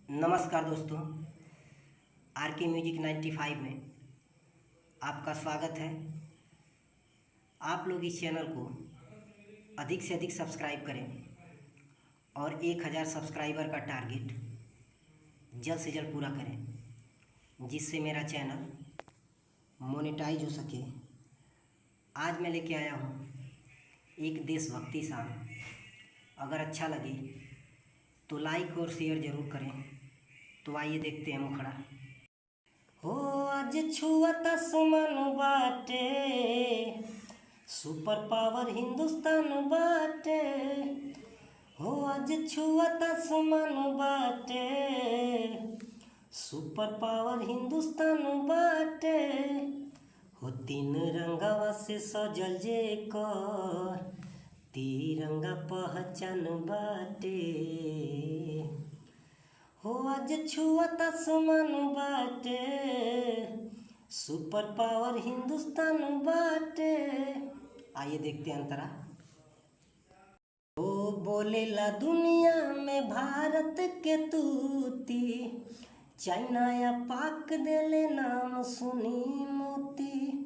नमस्कार दोस्तों, आर के म्यूजिक 95 में आपका स्वागत है। आप लोग इस चैनल को अधिक से अधिक सब्सक्राइब करें और 1000 सब्सक्राइबर का टारगेट जल्द से जल्द पूरा करें, जिससे मेरा चैनल मोनेटाइज हो सके। आज मैं लेके आया हूँ एक देशभक्ति सॉन्ग। अगर अच्छा लगे तो लाइक और शेयर ज़रूर करें। तो आइए देखते हैं मुखड़ा। हो आज छुअत आसमान बाटे, सुपर पावर हिंदुस्तान बाटे। हो आज छुअत आसमान बाटे, सुपर पावर हिंदुस्तान बाटे। हो तीन रंगवा से सजल जेकर तिरंगा पहचान बाटे। हो आज छुअत आसमान बाटे, सुपर पावर हिंदुस्तान बाटे। आइए देखते हैं अंतरा। हो बोलेला दुनिया में भारत के तूती, चाइना या पाक देले नाम सुनी मोती।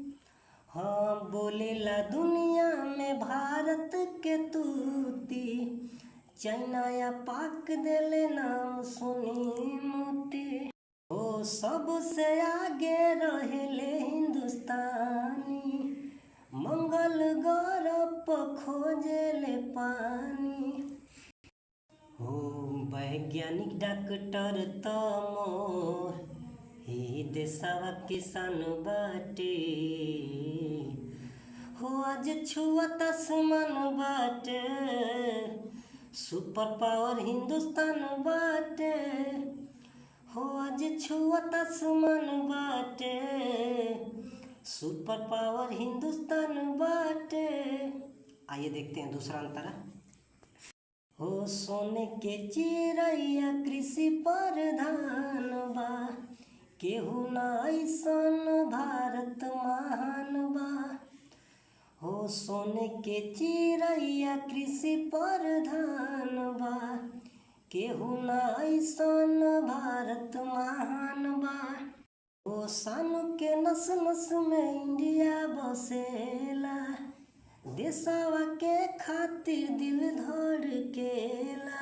हाँ बोलेला दुनिया में भारत के तूती, चाइना या पाक देले नाम सुनी मोती। ओ सबसे आगे रहेले हिंदुस्तानी, मंगल ग्रह खोजेले पानी। हो वैज्ञानिक डॉक्टर त मोर ही देशवा किसान बाटे। हो आज छुअत आसमान बाटे, सुपर पावर हिंदुस्तान बाटे। हो आज छुअत आसमान बाटे, सुपर पावर हिंदुस्तान बाटे। आइए देखते हैं दूसरा अंतरा। हो सोने के चिड़ैया कृषि प्रधान बा, केहू ना ऐसन भारत महान बा। हो सोने के चिड़ैया कृषि प्रधान बा, केहू ना ऐसन भारत महान बा। हो सानु के नस नस में इंडिया बसेला, देशवा के खातिर दिल धड़केला।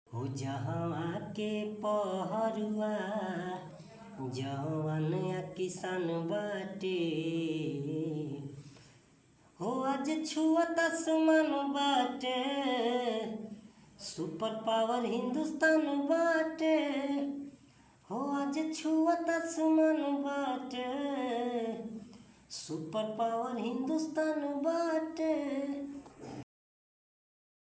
हो जहवा के पहरुआ जवान या किसान बाटे। हो आज छुअत आसमान बाटे, सुपर पावर हिंदुस्तान बाटे। हो आज छुअत आसमान बाटे, सुपर पावर हिंदुस्तान बाटे।